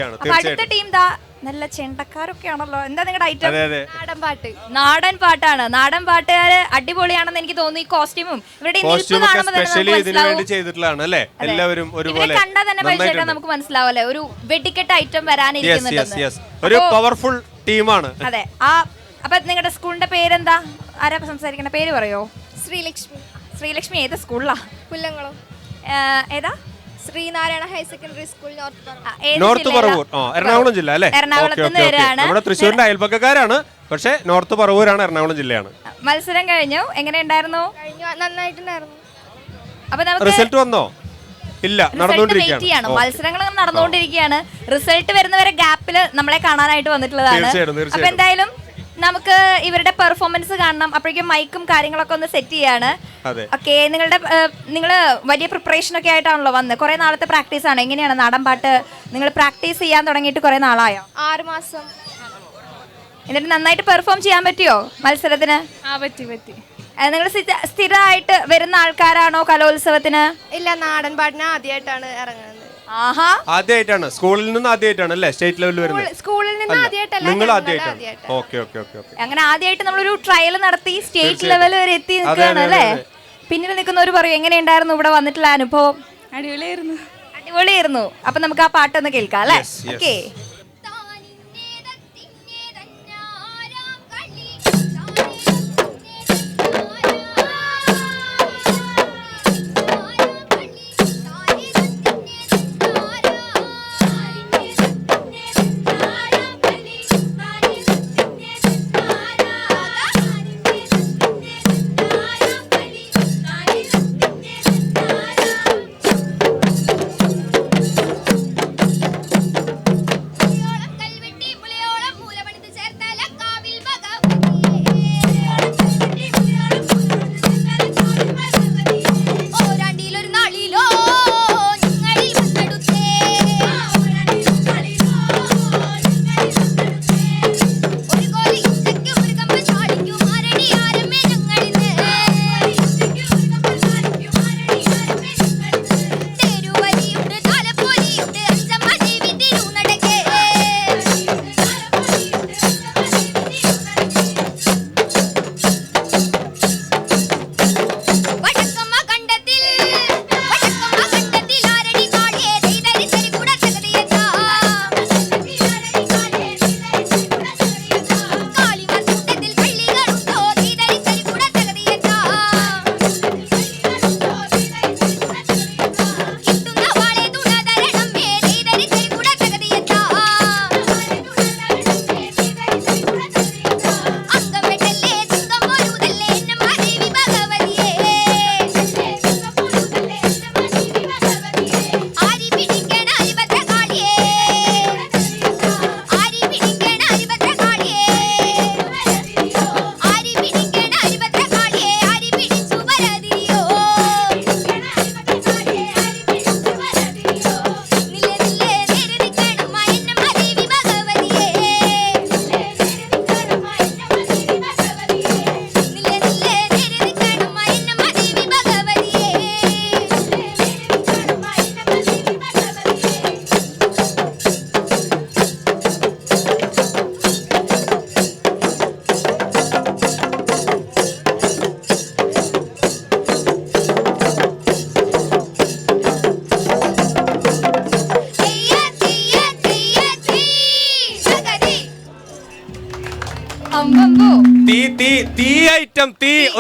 അടുത്ത ടീം ദാ നല്ല ചെണ്ടക്കാരൊക്കെയാണല്ലോ. എന്താ നിങ്ങളുടെ ഐറ്റം? നാടൻ പാട്ട്. നാടൻ പാട്ടാണ്. നാടൻ പാട്ടുകാര് അടിപൊളിയാണെന്ന് എനിക്ക് തോന്നുന്നു. ഈ കോസ്റ്റ്യൂമും ഇവരുടെ കണ്ടാൽ തന്നെ പരിചയം നമുക്ക് മനസ്സിലാവല്ലേ, ഒരു വെടിക്കെട്ട് ഐറ്റം വരാനിരിക്കുന്നുണ്ട്. ഒരു പവർഫുൾ ടീമാണ്. അതെ. അപ്പൊ നിങ്ങളുടെ സ്കൂളിന്റെ പേരെന്താ? ആരാ സംസാരിക്കണ? പേര് പറയോ? ശ്രീലക്ഷ്മി. ശ്രീലക്ഷ്മി ഏത് സ്കൂളിലാ? പുല്ലംകുളം. ഏതാ? Sreenarayana higher secondary school, north Paravur, Ernakulam ജില്ല അല്ലേ? എറണാകുളത്ത് നിന്ന് വരാണ്. നമ്മുടെ തൃശ്ശൂരിന്റെ അയൽപക്കക്കാരാണ്, പക്ഷെ നോർത്ത് പറവൂരാണ്, എറണാകുളം ജില്ലയാണ്. മത്സരം കഴിഞ്ഞു, എങ്ങനെ ഉണ്ടായിരുന്നു? നന്നായിട്ടുണ്ടായിരുന്നു. അപ്പൊ നമുക്ക് റിസൾട്ട് വന്നോ? ഇല്ല, നടന്നുകൊണ്ടിരിക്കുകയാണ്. മത്സരങ്ങൾ നടന്നുകൊണ്ടിരിക്കുകയാണ്. റിസൾട്ട് വരുന്നവരെ ഗ്യാപ്പിൽ നമ്മളെ കാണാനായിട്ട് വന്നിട്ടുള്ളതാണ്. അപ്പൊ എന്തായാലും നമുക്ക് ഇവരുടെ പെർഫോമൻസ് കാണണം. അപ്പോഴേക്കും മൈക്കും കാര്യങ്ങളൊക്കെ ഒന്ന് സെറ്റ് ചെയ്യാണ്. ഓക്കെ, നിങ്ങള് വലിയ പ്രിപ്പറേഷൻ ഒക്കെ ആയിട്ടാണല്ലോ വന്നത്. കുറെ നാളത്തെ പ്രാക്ടീസ് ആണ്. എങ്ങനെയാണ് നാടൻ പാട്ട് നിങ്ങൾ പ്രാക്ടീസ് ചെയ്യാൻ തുടങ്ങിയിട്ട് കുറെ നാളായോ? 6 മാസം. എന്നിട്ട് നന്നായിട്ട് പെർഫോം ചെയ്യാൻ പറ്റിയോ മത്സരത്തിന്? പറ്റി. നിങ്ങൾ സ്ഥിരമായിട്ട് വരുന്ന ആൾക്കാരാണോ കലോത്സവത്തിന്? ഇല്ല, നാടൻ പാട്ടിന് ആദ്യമായിട്ടാണ് ഇറങ്ങുന്നത്. ആദ്യമായിട്ടാണ്, സ്കൂളിൽ നിന്ന് ആദ്യമായിട്ടാണ് അല്ലേ സ്റ്റേറ്റ് ലെവലിൽ വരുന്നത്? സ്കൂളിൽ നിന്ന് ആദ്യമായിട്ടല്ല, നിങ്ങൾ ആദ്യമായിട്ടാണ്. അങ്ങനെ ആദ്യമായിട്ട് നമ്മളൊരു ട്രയൽ നടത്തി സ്റ്റേറ്റ് ലെവൽ വരെ എത്തി നിൽക്കുകയാണ് അല്ലേ? പിന്നിൽ നിൽക്കുന്നവർ പറയും എങ്ങനെയുണ്ടായിരുന്നു ഇവിടെ വന്നിട്ടുള്ള അനുഭവം? അടിപൊളിയായിരുന്നു. അപ്പൊ നമുക്ക് ആ പാട്ടൊന്ന് കേൾക്കാം അല്ലേ? ഓക്കെ.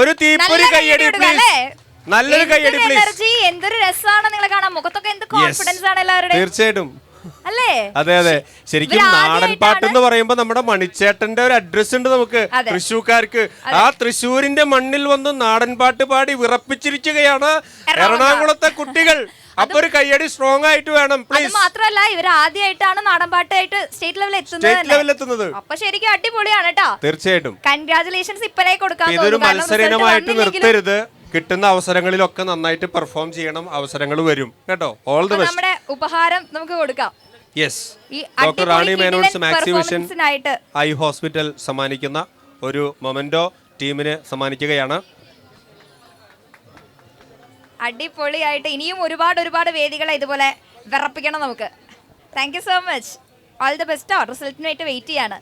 ഒരു തീപ്പൊരി കയ്യടി പ്ലീസ്. നല്ലൊരു കയ്യടി പ്ലീസ്. എന്തൊരു രസമാണ് നിങ്ങളെ കാണാൻ. മുഖത്തൊക്കെ എന്ത് കോൺഫിഡൻസ് ആണ് എല്ലാവരുടെയും. തീർച്ചയായിട്ടും അല്ലേ? അതെ. ശരിക്കും നാടൻ പാട്ട് എന്ന് പറയുമ്പോ നമ്മുടെ മണിച്ചേട്ടന്റെ ഒരു അഡ്രസ് ഉണ്ട് നമുക്ക് തൃശ്ശൂർക്കാർക്ക്. ആ തൃശ്ശൂരിന്റെ മണ്ണിൽ വന്ന് നാടൻ പാട്ട് പാടി വിറപ്പിച്ചിരിക്കുകയാണ് എറണാകുളത്തെ കുട്ടികൾ. അപ്പൊ ഒരു കയ്യടി സ്ട്രോങ് ആയിട്ട് വേണം പ്ലീസ്. മാത്രമല്ല ഇവർ ആദ്യമായിട്ടാണ് നാടൻ പാട്ടായിട്ട് സ്റ്റേറ്റ് ലെവലിൽ എത്തുന്നത്. അപ്പൊ ശരിക്കും അടിപൊളിയാണ് കേട്ടോ. തീർച്ചയായിട്ടും കൺഗ്രാചുലേഷൻസ് ഇപ്പഴേ കൊടുക്കാം. ഇതൊരു മത്സരമായിട്ട് നിർത്തരുത്. കിട്ടുന്ന അവസരങ്ങളിലൊക്കെ നന്നായിട്ട് പെർഫോം ചെയ്യണം. അവസരങ്ങൾ വരും കേട്ടോ. All the best. നമ്മുടെ ഉപഹാരം നമുക്ക് കൊടുക്കാം. യെസ്, ഡോക്ടർ റാണി മേനോൻസ് മാക്സിവിഷൻ ഐ ഹോസ്പിറ്റൽ സമ്മാനിക്കുന്ന ഒരു മൊമെന്റോ ടീമിന് സമ്മാനിക്കുകയാണ്. അടിപൊളിയായിട്ട് ഇനിയും ഒരുപാട് വേദികളെ ഇതുപോലെ വിറപ്പിക്കണം നമുക്ക്. Thank you so much. All the best. റിസൾട്ടിന് വേണ്ടി വെയിറ്റ് ചെയ്യാണ്.